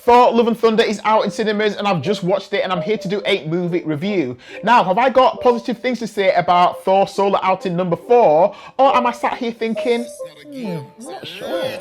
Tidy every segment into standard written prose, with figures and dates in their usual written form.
Thor Love and Thunder is out in cinemas and I've just watched it and I'm here to do a movie review. Now, have I got positive things to say about Thor Solo outing number 4, or am I sat here thinking, I'm not sure.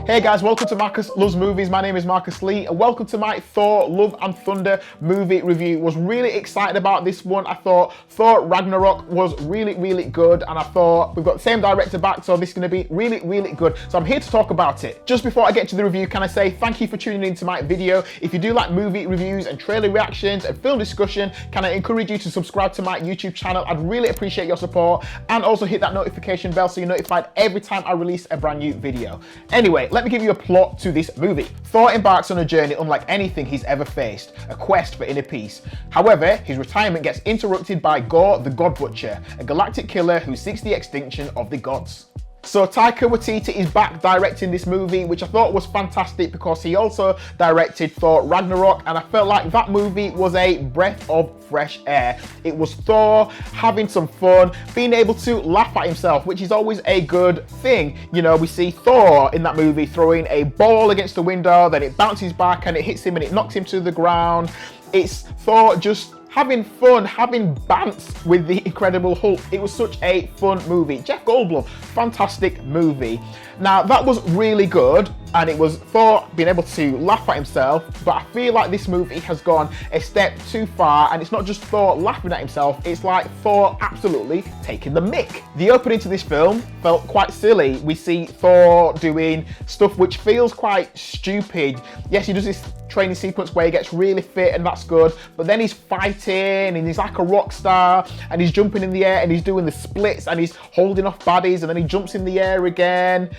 Hey guys, welcome to Marcus Loves Movies. My name is Marcus Lee and welcome to my Thor Love and Thunder movie review. Was really excited about this one. I thought Thor Ragnarok was really good, and I thought we've got the same director back, so this is going to be really good. So I'm here to talk about it. Just before I get to the review, can I say thank you for tuning into my video. If you do like movie reviews and trailer reactions and film discussion, can I encourage you to subscribe to my YouTube channel? I'd really appreciate your support, and also hit that notification bell so you're notified every time I release a brand new video. Anyway, let me give you a plot to this movie. Thor embarks on a journey unlike anything he's ever faced, a quest for inner peace. However, his retirement gets interrupted by Gorr the God Butcher, a galactic killer who seeks the extinction of the gods. So Taika Waititi is back directing this movie, which I thought was fantastic because he also directed Thor Ragnarok, and I felt like that movie was a breath of fresh air. It was Thor having some fun, being able to laugh at himself, which is always a good thing. You know, we see Thor in that movie throwing a ball against the window, then it bounces back and it hits him and it knocks him to the ground. It's Thor just having fun, having bants with the Incredible Hulk. It was such a fun movie. Jeff Goldblum, fantastic movie. Now that was really good, and it was Thor being able to laugh at himself, but I feel like this movie has gone a step too far, and it's not just Thor laughing at himself, it's like Thor absolutely taking the mick. The opening to this film felt quite silly. We see Thor doing stuff which feels quite stupid. Yes, he does this training sequence where he gets really fit and that's good, but then he's fighting and he's like a rock star and he's jumping in the air and he's doing the splits and he's holding off baddies and then he jumps in the air again,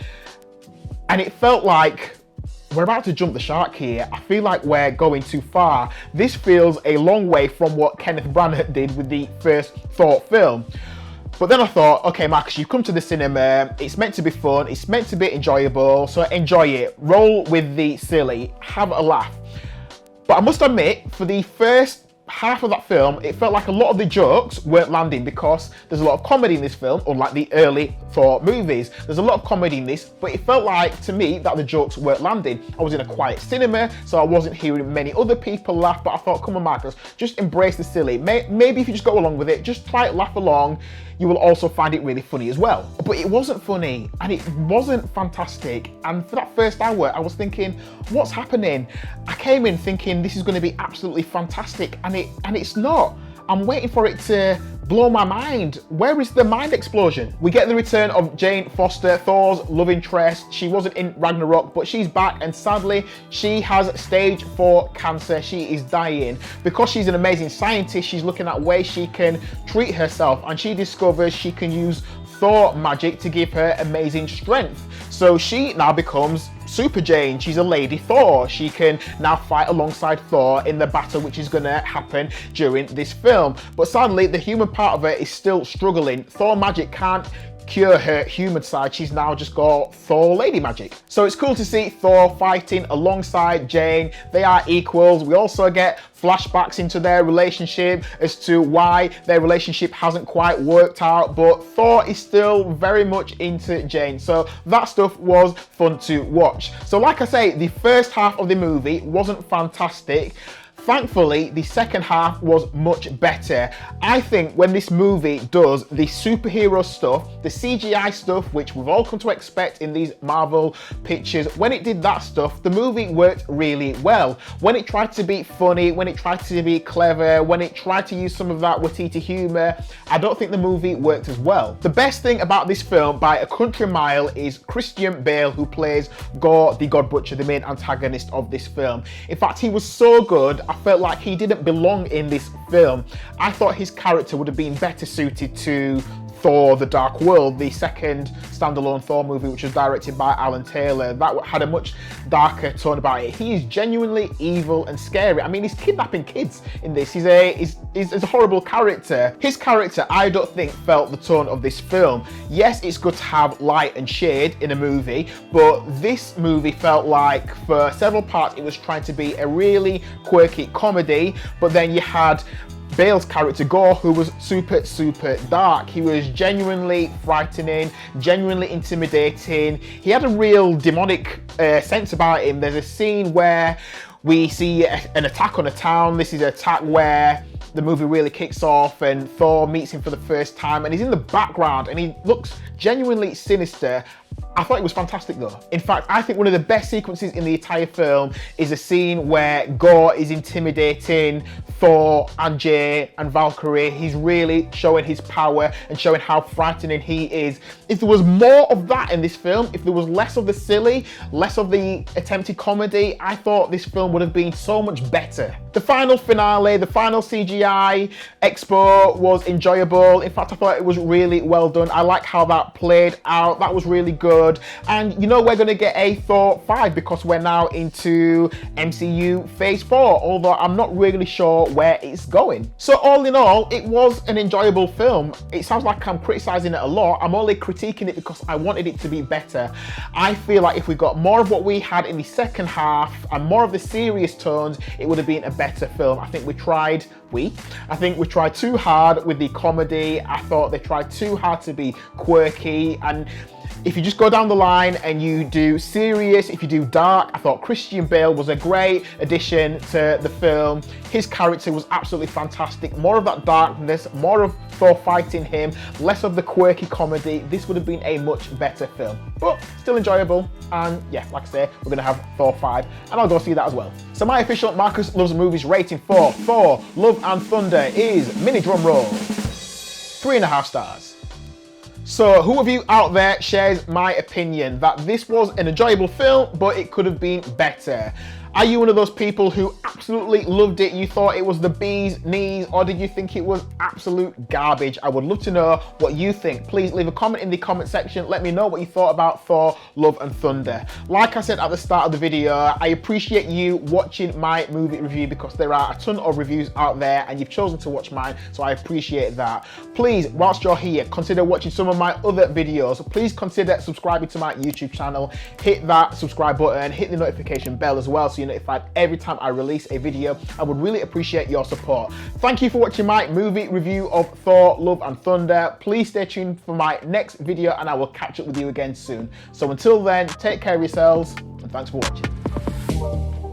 and it felt like we're about to jump the shark here. I feel like we're going too far. This feels a long way from what Kenneth Branagh did with the first Thor film. But then I thought, okay, Marcus, you come to the cinema, it's meant to be fun, it's meant to be enjoyable, so enjoy it. Roll with the silly, have a laugh. But I must admit, for the first half of that film, it felt like a lot of the jokes weren't landing because there's a lot of comedy in this film, unlike the early Thor movies. There's a lot of comedy in this, but it felt like, to me, that the jokes weren't landing. I was in a quiet cinema, so I wasn't hearing many other people laugh, but I thought, come on, Marcus, just embrace the silly. Maybe if you just go along with it, just try it, laugh along, you will also find it really funny as well. But it wasn't funny, and it wasn't fantastic, and for that first hour, I was thinking, what's happening? I came in thinking this is going to be absolutely fantastic, and it's not. I'm waiting for it to blow my mind. Where is the mind explosion? We get the return of Jane Foster, Thor's love interest. She wasn't in Ragnarok, but she's back, and sadly, she has stage 4 cancer. She is dying. Because she's an amazing scientist, she's looking at ways she can treat herself, and she discovers she can use Thor magic to give her amazing strength. So she now becomes Super Jane. She's a Lady Thor. She can now fight alongside Thor in the battle which is gonna happen during this film. But sadly, the human part of her is still struggling. Thor magic can't cure her human side. She's now just got Thor lady magic. So it's cool to see Thor fighting alongside Jane. They are equals. We also get flashbacks into their relationship as to why their relationship hasn't quite worked out, but Thor is still very much into Jane. So that stuff was fun to watch. So like I say, the first half of the movie wasn't fantastic. Thankfully, the second half was much better. I think when this movie does the superhero stuff, the CGI stuff, which we've all come to expect in these Marvel pictures, when it did that stuff, the movie worked really well. When it tried to be funny, when it tried to be clever, when it tried to use some of that Waititi humor, I don't think the movie worked as well. The best thing about this film by a country mile is Christian Bale, who plays Gorr the God Butcher, the main antagonist of this film. In fact, he was so good, I felt like he didn't belong in this film. I thought his character would have been better suited to Thor: The Dark World, the second standalone Thor movie, which was directed by Alan Taylor. That had a much darker tone about it. He is genuinely evil and scary. I mean, he's kidnapping kids in this. He's a horrible character. His character, I don't think, felt the tone of this film. Yes, it's good to have light and shade in a movie, but this movie felt like for several parts it was trying to be a really quirky comedy, but then you had Bale's character Gorr, who was super dark. He was genuinely frightening, genuinely intimidating. He had a real demonic sense about him. There's a scene where we see an attack on a town. This is an attack where the movie really kicks off and Thor meets him for the first time, and he's in the background and he looks genuinely sinister. I thought it was fantastic though. In fact, I think one of the best sequences in the entire film is a scene where Gorr is intimidating Thor and Jay and Valkyrie. He's really showing his power and showing how frightening he is. If there was more of that in this film, if there was less of the silly, less of the attempted comedy, I thought this film would have been so much better. The final finale, the final CGI expo was enjoyable. In fact, I thought it was really well done. I like how that played out. That was really good. And you know, we're going to get a Thor 5 because we're now into MCU phase 4, although I'm not really sure where it's going. So all in all, it was an enjoyable film. It sounds like I'm criticizing it a lot. I'm only critiquing it because I wanted it to be better. I feel like if we got more of what we had in the second half and more of the serious tones, it would have been a better film. I think we tried too hard with the comedy. I thought they tried too hard to be quirky, and if you just go down the line and you do serious, if you do dark, I thought Christian Bale was a great addition to the film. His character was absolutely fantastic. More of that darkness, more of Thor fighting him, less of the quirky comedy. This would have been a much better film, but still enjoyable. And yeah, like I say, we're gonna have Thor 5 and I'll go see that as well. So my official Marcus Loves Movies rating for Thor Love and Thunder is, mini drum roll, 3.5 stars. So who of you out there shares my opinion that this was an enjoyable film, but it could have been better? Are you one of those people who absolutely loved it? You thought it was the bee's knees, or did you think it was absolute garbage? I would love to know what you think. Please leave a comment in the comment section. Let me know what you thought about Thor Love and Thunder. Like I said at the start of the video, I appreciate you watching my movie review because there are a ton of reviews out there and you've chosen to watch mine, so I appreciate that. Please, whilst you're here, consider watching some of my other videos. Please consider subscribing to my YouTube channel. Hit that subscribe button, hit the notification bell as well so you're notified every time I release a video. I would really appreciate your support. Thank you for watching my movie review of Thor Love and Thunder. Please stay tuned for my next video and I will catch up with you again soon. So until then, take care of yourselves and thanks for watching.